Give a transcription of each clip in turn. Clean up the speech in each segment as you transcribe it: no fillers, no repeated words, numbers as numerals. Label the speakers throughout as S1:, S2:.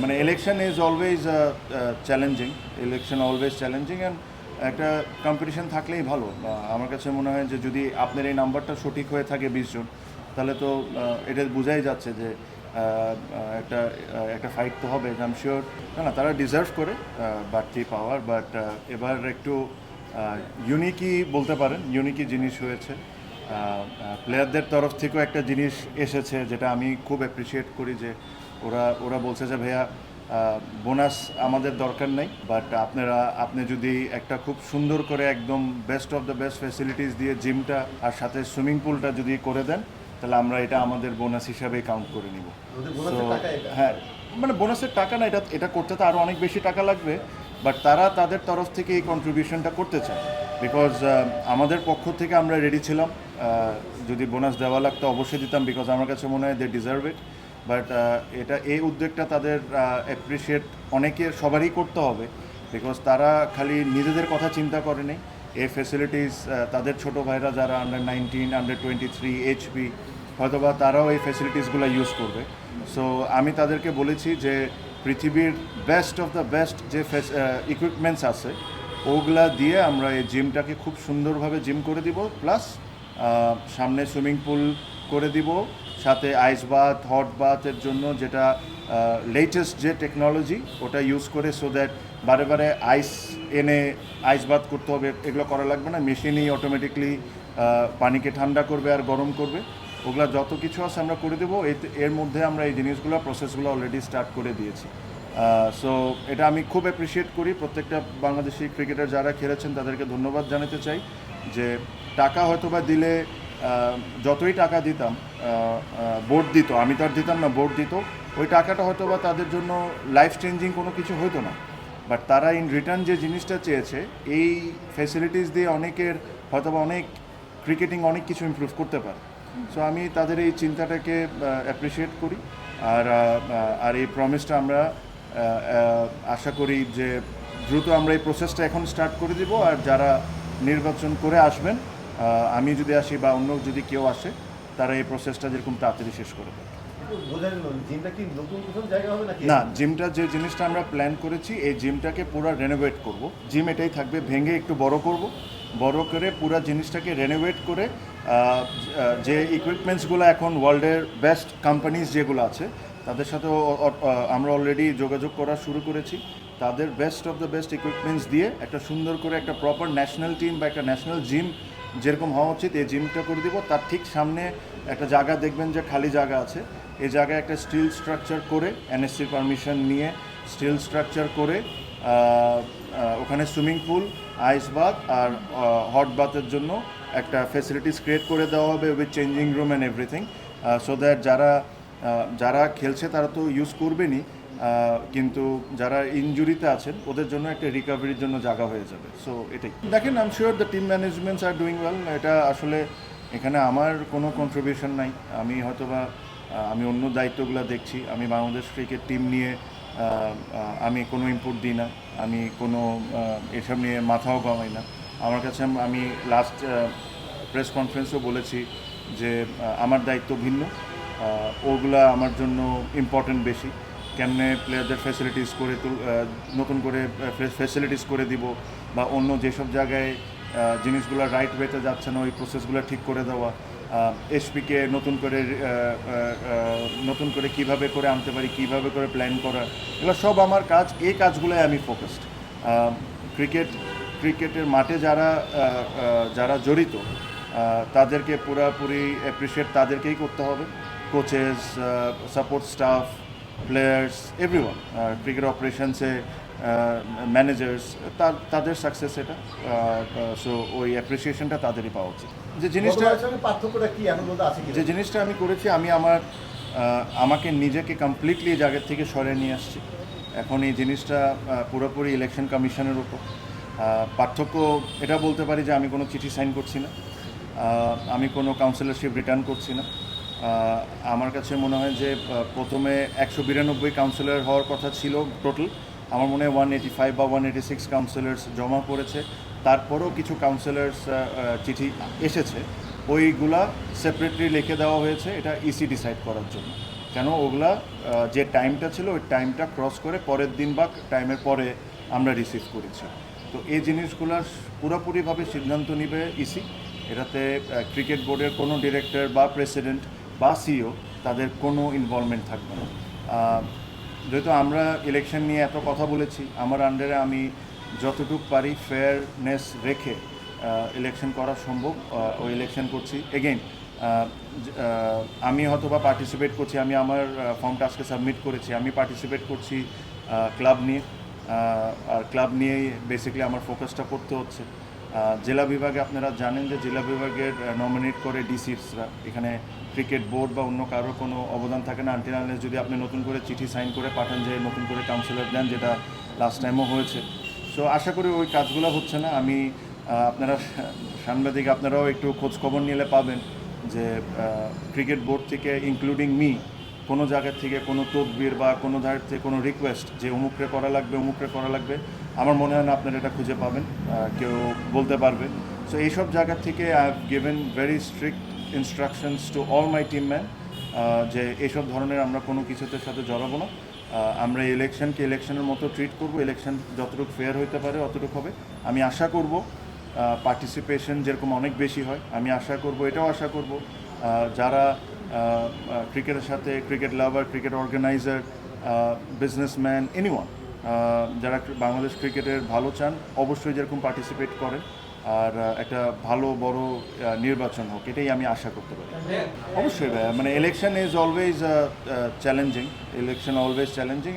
S1: মানে election is always challenging, election always challenging and একটা competition থাকলেই ভালো। আমার কাছে মনে হয় যে যদি আপনার এই নাম্বারটা সঠিক হয়ে থাকে 20 জন, তাহলে তো এটা বোঝাই যাচ্ছে যে একটা একটা ফাইট তো হবে। আই এম শিওর না তারা ডিজার্ভ করে বাড়তি পাওয়ার, বাট এবার একটু ইউনিকই বলতে পারেন, ইউনিকই জিনিস হয়েছে। প্লেয়ারদের তরফ থেকেও একটা জিনিস এসেছে যেটা আমি খুব অ্যাপ্রিসিয়েট করি, যে ওরা ওরা বলছে যে ভাইয়া বোনাস আমাদের দরকার নেই, বাট আপনি যদি একটা খুব সুন্দর করে একদম best of the best facilities দিয়ে জিমটা আর সাথে সুইমিং পুলটা যদি করে দেন, তাহলে আমরা এটা আমাদের বোনাস হিসাবে কাউন্ট করে নিব। তো হ্যাঁ, মানে বোনাসের টাকা না, এটা এটা করতে তো আরও অনেক বেশি টাকা লাগবে, বাট তারা তাদের তরফ থেকে এই কন্ট্রিবিউশনটা করতে চায়। বিকজ আমাদের পক্ষ থেকে আমরা রেডি ছিলাম, যদি বোনাস দেওয়া লাগতো অবশ্যই দিতাম, বিকজ আমার কাছে মনে হয় দে ডিজার্ভ ইট। বাট এটা এই উদ্যোগটা তাদের অ্যাপ্রিসিয়েট অনেকের সবারই করতে হবে, বিকজ তারা খালি নিজেদের কথা চিন্তা করেনি। এই ফ্যাসিলিটিস তাদের ছোট ভাইরা যারা আন্ডার 19, আন্ডার 23, এইচপি, হয়তোবা তারাও এই ফ্যাসিলিটিসগুলো ইউজ করবে। সো আমি তাদেরকে বলেছি যে পৃথিবীর বেস্ট অফ দ্য বেস্ট যে ইকুইপমেন্টস আছে ওগুলা দিয়ে আমরা এই জিমটাকে খুব সুন্দরভাবে জিম করে দিব, প্লাস সামনে সুইমিং পুল করে দিব, সাথে আইস বাথ, হট বাথের জন্য যেটা লেটেস্ট যে টেকনোলজি ওটা ইউজ করে, সো দ্যাট বারে বারে আইস এনে আইস বাথ করতে হবে, এগুলো করা লাগবে না। মেশিনই অটোমেটিকলি পানিকে ঠান্ডা করবে আর গরম করবে। ওগুলা যত কিছু আছে আমরা করে দেবো। এর মধ্যে আমরা এই জিনিসগুলো প্রসেসগুলো অলরেডি স্টার্ট করে দিয়েছি। সো এটা আমি খুব অ্যাপ্রিসিয়েট করি। প্রত্যেকটা বাংলাদেশি ক্রিকেটার যারা খেলেছেন তাদেরকে ধন্যবাদ জানাতে চাই, যে টাকা হয়তো বা দিলে যতই টাকা দিতাম, বোর্ড দিত, আমি তো আর দিতাম না, বোর্ড দিত, ওই টাকাটা হয়তো বা তাদের জন্য লাইফ চেঞ্জিং কোনো কিছু হতো না। বাট তারা ইন রিটার্ন যে জিনিসটা চেয়েছে, এই ফ্যাসিলিটিস দিয়ে অনেকের হয়তো বা অনেক ক্রিকেটিং অনেক কিছু ইমপ্রুভ করতে পারে। সো আমি তাদের এই চিন্তাটাকে অ্যাপ্রিসিয়েট করি। আর এই প্রমিসটা আমরা আশা করি যে দ্রুত আমরা এই প্রসেসটা এখন স্টার্ট করে দিব। আর যারা নির্বাচন করে আসবেন, আমি যদি আসি বা অন্য যদি কেউ আসে, তারা এই প্রসেসটা যেরকম তাড়াতাড়ি শেষ করে দেয়। না, জিমটা যে জিনিসটা আমরা প্ল্যান করেছি, এই জিমটাকে পুরো রেনোভেট করব। জিম এটাই থাকবে, ভেঙে একটু বড় করব, বড় করে পুরো জিনিসটাকে রেনোভেট করে যে ইকুইপমেন্টসগুলো এখন ওয়ার্ল্ডের বেস্ট কোম্পানিজ যেগুলো আছে তাদের সাথে আমরা অলরেডি যোগাযোগ করা শুরু করেছি। তাদের best of the best equipments দিয়ে একটা সুন্দর করে একটা প্রপার ন্যাশনাল টিম বা একটা ন্যাশনাল জিম যেরকম হওয়া উচিত, এই জিমটা করে দিব। তার ঠিক সামনে একটা জায়গা দেখবেন যে খালি জায়গা আছে, এই জায়গায় একটা স্টিল স্ট্রাকচার করে, এনএসসি পারমিশন নিয়ে স্টিল স্ট্রাকচার করে ওখানে সুইমিং পুল, আইস বাথ আর হট বাথের জন্য একটা ফ্যাসিলিটিস ক্রিয়েট করে দেওয়া হবে with changing room and everything, so that যারা খেলছে তারা তো ইউজ করবেনই, কিন্তু যারা ইনজুরিতে আছেন ওদের জন্য একটা রিকভারির জন্য জায়গা হয়ে যাবে। সো এটাই দেখেন, I am sure the team ম্যানেজমেন্টস are doing well. এটা আসলে এখানে আমার কোনো কন্ট্রিবিউশন নাই। আমি হয়তোবা আমি অন্য দায়িত্বগুলো দেখছি। আমি বাংলাদেশ ক্রিকেট টিম নিয়ে আমি কোনো ইনপুট দিই না, আমি কোনো এসব নিয়ে মাথাও ঘামাই না। আমার কাছে আমি লাস্ট প্রেস কনফারেন্সেও বলেছি যে আমার দায়িত্ব ভিন্ন, ওগুলা আমার জন্য ইম্পর্টেন্ট বেশি। কেমনে প্লেয়ারদের ফ্যাসিলিটিস করে নতুন করে ফ্যাসিলিটিস করে দিব, বা অন্য যেসব জায়গায় জিনিসগুলো রাইট ওয়েতে যাচ্ছে না ওই প্রসেসগুলো ঠিক করে দেওয়া, এসপিকে নতুন করে কিভাবে করে আনতে পারি, কিভাবে করে প্ল্যান করা, এগুলো সব আমার কাজ। এই কাজগুলোয় আমি ফোকাসড। ক্রিকেটের মাঠে যারা জড়িত তাদেরকে পুরোপুরি অ্যাপ্রিসিয়েট তাদেরকেই করতে হবে। Coaches, support staff, players, everyone, cricket অপারেশনসে ম্যানেজার্স, তাদের সাকসেস এটা। সো ওই অ্যাপ্রিসিয়েশনটা তাদেরই পাওয়া উচিত। যে জিনিসটা আমি করেছি, আমি আমাকে নিজেকে কমপ্লিটলি এই জায়গার থেকে সরে নিয়ে আসছি। এখন এই জিনিসটা পুরোপুরি ইলেকশন কমিশনের উপর। পার্থক্য এটা বলতে পারি যে আমি কোনো চিঠি সাইন করছি না, আমি কোনো কাউন্সিলরশিপ রিটার্ন করছি না। আমার কাছে মনে হয় যে প্রথমে 192 কাউন্সিলর হওয়ার কথা ছিল টোটাল, আমার মনে হয় 185 বা 186 কাউন্সিলর্স জমা পড়েছে। তারপরেও কিছু কাউন্সিলর্স চিঠি এসেছে, ওইগুলা সেপারেটলি লিখে দেওয়া হয়েছে, এটা ইসি ডিসাইড করার জন্য। কেন ওগুলা যে টাইমটা ছিল ওই টাইমটা ক্রস করে পরের দিন বা টাইমের পরে আমরা রিসিভ করেছি। তো এই জিনিসগুলোর পুরোপুরিভাবে সিদ্ধান্ত নেবে ইসি। এটাতে ক্রিকেট বোর্ডের কোনো ডিরেক্টর বা প্রেসিডেন্ট বা সিইও তাদের কোনো ইনভলভমেন্ট থাকবে না। যেহেতু আমরা ইলেকশন নিয়ে এত কথা বলেছি, আমার আন্ডারে আমি যতটুকু পারি ফেয়ারনেস রেখে ইলেকশন করা সম্ভব ওই ইলেকশন করছি। এগেইন আমি হয়তো বা পার্টিসিপেট করছি, আমি আমার ফর্মটা আজকে সাবমিট করেছি, আমি পার্টিসিপেট করছি ক্লাব নিয়ে, আর ক্লাব নিয়েই বেসিক্যালি আমার ফোকাসটা করতে হচ্ছে। জেলা বিভাগে আপনারা জানেন যে জেলা বিভাগের নমিনেট করে ডিসিসরা, এখানে ক্রিকেট বোর্ড বা অন্য কারোর কোনো অবদান থাকে না আনটিল আনলেস যদি আপনি নতুন করে চিঠি সাইন করে পাঠান যে নতুন করে কাউন্সিলর দেন, যেটা লাস্ট টাইমও হয়েছে। সো আশা করি ওই কাজগুলো হচ্ছে না। আমি আপনারা সাংবাদিক আপনারাও একটু খোঁজ খবর নিলে পাবেন যে ক্রিকেট বোর্ড থেকে ইনক্লুডিং মি কোনো জায়গার থেকে কোনো তদবির বা কোনো জায়গার থেকে কোনো রিকোয়েস্ট যে অমুকরে করা লাগবে আমার মনে হয় না আপনারা এটা খুঁজে পাবেন, কেউ বলতে পারবে। সো এইসব জায়গা থেকে I have given very strict instructions to all my team man যে এইসব ধরনের আমরা কোনো কিছুতে সাথে জড়াবো না। আমরা ইলেকশনকে ইলেকশনের মতো ট্রিট করব, ইলেকশন যতটুকু ফেয়ার হইতে পারে অতটুকু হবে। আমি আশা করব পার্টিসিপেশন যেরকম অনেক বেশি হয়, আমি আশা করব এটাও আশা করব যারা ক্রিকেটের সাথে cricket lover, cricket organizer, businessman, anyone যারা বাংলাদেশ ক্রিকেটের ভালো চান অবশ্যই যেরকম পার্টিসিপেট করেন, আর একটা ভালো বড় নির্বাচন হোক, এটাই আমি আশা করতে পারি। অবশ্যই ভাইয়া, মানে election is always challenging,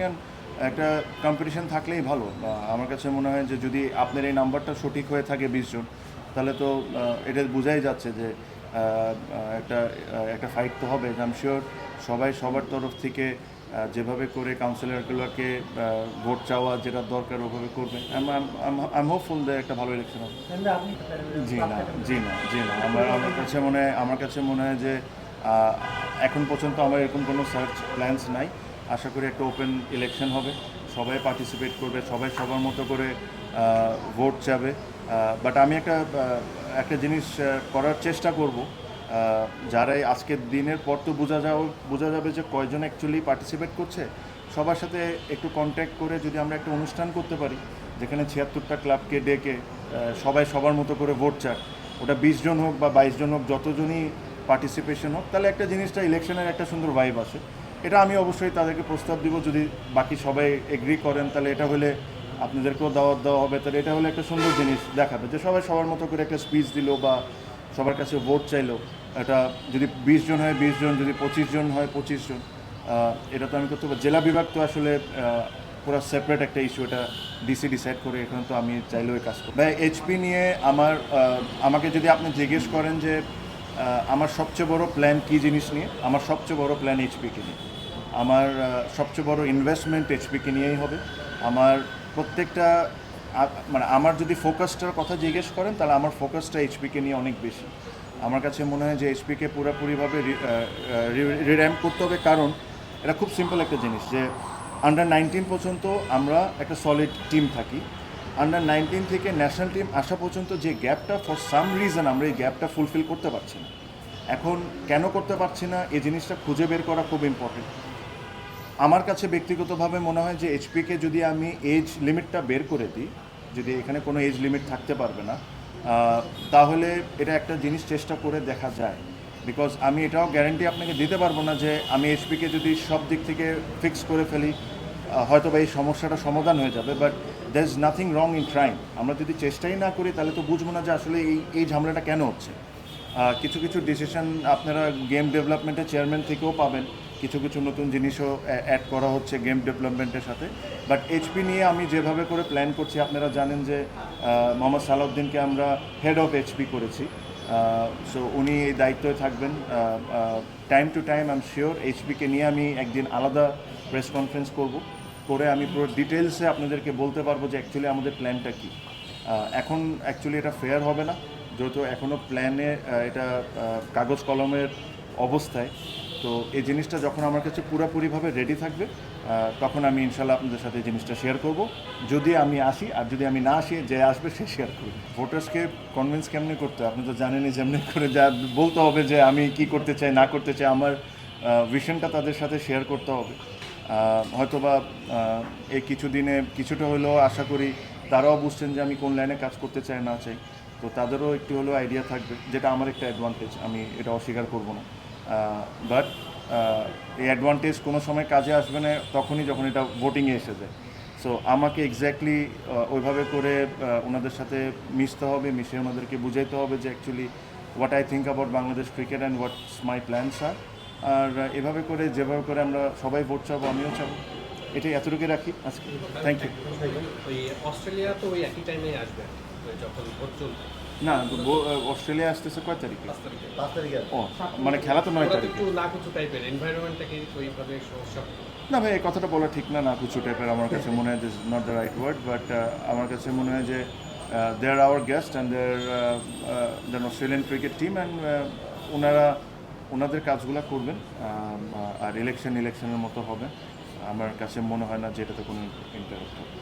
S1: and একটা কম্পিটিশন থাকলেই ভালো। আমার কাছে মনে হয় যে যদি আপনার এই নাম্বারটা সঠিক হয়ে থাকে 20 জন, তাহলে তো এটা বোঝাই যাচ্ছে যে একটা একটা ফাইট তো হবে। আই এম শিওর সবাই সবার তরফ থেকে যেভাবে করে কাউন্সিলরগুলোকে ভোট চাওয়া যেটা দরকার ওভাবে করবে। আই এম হোপফুল যে একটা ভালো ইলেকশন হবে। জি না আমার কাছে মনে হয় যে এখন পর্যন্ত আমার এরকম কোনো সার্চ প্ল্যানস নাই। আশা করি একটা ওপেন ইলেকশন হবে, সবাই পার্টিসিপেট করবে, সবাই সবার মতো করে ভোট চাবে। বাট আমি একটা জিনিস করার চেষ্টা করব, যারা আজকের দিনের পর তো বোঝা যাবে যে কয়জন অ্যাকচুয়ালি পার্টিসিপেট করছে। সবার সাথে একটু কন্ট্যাক্ট করে যদি আমরা একটা অনুষ্ঠান করতে পারি যেখানে 76টা ক্লাবকে ডেকে সবাই সবার মতো করে ভোট চাক, ওটা 20 জন হোক বা 22 জন হোক, যতজনই পার্টিসিপেশন হোক, তাহলে একটা জিনিসটা ইলেকশনের একটা সুন্দর ভাইব আসে। এটা আমি অবশ্যই তাদেরকে প্রস্তাব দিব, যদি বাকি সবাই এগ্রি করেন তাহলে এটা হলে আপনাদেরকেও দাওয়াত দেওয়া হবে। তাহলে এটা হলে একটা সুন্দর জিনিস দেখাবে যে সবাই সবার মতো করে একটা স্পিচ দিল বা সবার কাছে ভোট চাইলো। এটা যদি 20 জন হয় 20 জন, যদি 25 জন হয় 25 জন, এটা তো আমি করতে পারি। জেলা বিভাগ তো আসলে পুরো সেপারেট একটা ইস্যু, এটা ডিসি ডিসাইড করে, এখানে তো আমি চাইলেও কাজ করি। ভাই এইচপি নিয়ে আমাকে যদি আপনি জিজ্ঞেস করেন যে আমার সবচেয়ে বড় প্ল্যান কী জিনিস নিয়ে, আমার সবচেয়ে বড় প্ল্যান এইচপিকে নিয়ে। আমার সবচেয়ে বড় ইনভেস্টমেন্ট এইচপিকে নিয়েই হবে। আমার প্রত্যেকটা মানে আমার যদি ফোকাসটার কথা জিজ্ঞেস করেন তাহলে আমার ফোকাসটা এইচপিকে নিয়ে অনেক বেশি। আমার কাছে মনে হয় যে এইচপিকে পুরোপুরিভাবে রির্যাম্প করতে হবে, কারণ এটা খুব সিম্পল একটা জিনিস যে আন্ডার 19 পর্যন্ত আমরা একটা সলিড টিম থাকি। আন্ডার 19 থেকে ন্যাশনাল টিম আসা পর্যন্ত যে গ্যাপটা, ফর সাম রিজন আমরা এই গ্যাপটা ফুলফিল করতে পারছি না। এখন কেন করতে পারছি না এই জিনিসটা খুঁজে বের করা খুব ইম্পর্টেন্ট। আমার কাছে ব্যক্তিগতভাবে মনে হয় যে এইচপিকে যদি আমি এজ লিমিটটা বের করে দিই, যদি এখানে কোনো এজ লিমিট থাকতে পারবে না, তাহলে এটা একটা জিনিস চেষ্টা করে দেখা যায়। বিকজ আমি এটাও গ্যারান্টি আপনাকে দিতে পারবো না যে আমি এইচপিকে যদি সব দিক থেকে ফিক্স করে ফেলি হয়তো বা এই সমস্যাটা সমাধান হয়ে যাবে, but there is nothing wrong in trying. আমরা যদি চেষ্টাই না করি তাহলে তো বুঝবো না যে আসলে এই ঝামেলাটা কেন হচ্ছে। কিছু কিছু ডিসিশন আপনারা গেম ডেভেলপমেন্টের চেয়ারম্যান থেকেও পাবেন, কিছু কিছু নতুন জিনিসও অ্যাড করা হচ্ছে গেম ডেভেলপমেন্টের সাথে। বাট এইচপি নিয়ে আমি যেভাবে করে প্ল্যান করছি, আপনারা জানেন যে মোহাম্মদ সালাউদ্দিনকে আমরা হেড অফ এইচপি করেছি। সো উনি এই দায়িত্বে থাকবেন। Time to time I am sure এইচপিকে নিয়ে আমি একদিন আলাদা প্রেস কনফারেন্স করে আমি পুরো ডিটেলসে আপনাদেরকে বলতে পারবো যে অ্যাকচুয়ালি আমাদের প্ল্যানটা কী। এখন অ্যাকচুয়ালি এটা ফেয়ার হবে না, যেহেতু এখনও প্ল্যানে এটা কাগজ কলমের অবস্থায়। তো এই জিনিসটা যখন আমার কাছে পুরোপুরিভাবে রেডি থাকবে তখন আমি ইনশাল্লাহ আপনাদের সাথে এই জিনিসটা শেয়ার করব, যদি আমি আসি। আর যদি আমি না আসি, যে আসবে সে শেয়ার করবে। ভোটার্সকে কনভিন্স কেমনি করতে, আপনি তো জানেনই, যেমনি করে যা বলতে হবে যে আমি কি করতে চাই না করতে চাই। আমার ভিশনটা তাদের সাথে শেয়ার করতে হবে। হয়তোবা এই কিছুদিনে কিছুটা হলেও আশা করি তারাও বুঝছেন যে আমি কোন লাইনে কাজ করতে চাই না চাই, তো তাদেরও একটু হলেও আইডিয়া থাকবে, যেটা আমার একটা অ্যাডভান্টেজ, আমি এটা অস্বীকার করব না। বাট এই অ্যাডভান্টেজ কোনো সময় কাজে আসবে না তখনই যখন এটা ভোটিংয়ে এসে যায়। সো আমাকে এক্স্যাক্টলি ওইভাবে করে ওনাদের সাথে মিশতে হবে, মিশে ওনাদেরকে বুঝাইতে হবে যে actually what I think about Bangladesh cricket and what's my plans are. আর এভাবে করে যেভাবে করে আমরা সবাই ভোট চাবো, আমিও চাবো, এটাই এতটুকু রাখি আজকে। Thank you.
S2: ওই অস্ট্রেলিয়া তো ওই একই টাইমে আসবে যখন ভোট চলবে।
S1: না, অস্ট্রেলিয়া আসতেছে কয় তারিখে?
S2: 5 তারিখে।
S1: ও মানে খেলা তো 9 তারিখে।
S2: একটু নাকুচু টাইপের এনভায়রনমেন্টটাকে ওইভাবে সমস্যা।
S1: না ভাই, এই কথাটা বলা ঠিক না, না কিছু টাইপের আমার কাছে মনে হয় this not the right word, but আমার কাছে মনে হয় যে they are our guest and the Australian cricket team and ওনারা ওনাদের কাজগুলো করবেন। আর ইলেকশনের মতো হবে, আমার কাছে মনে হয় না যে এটাতে কোনো ইন্টারেস্ট হবে।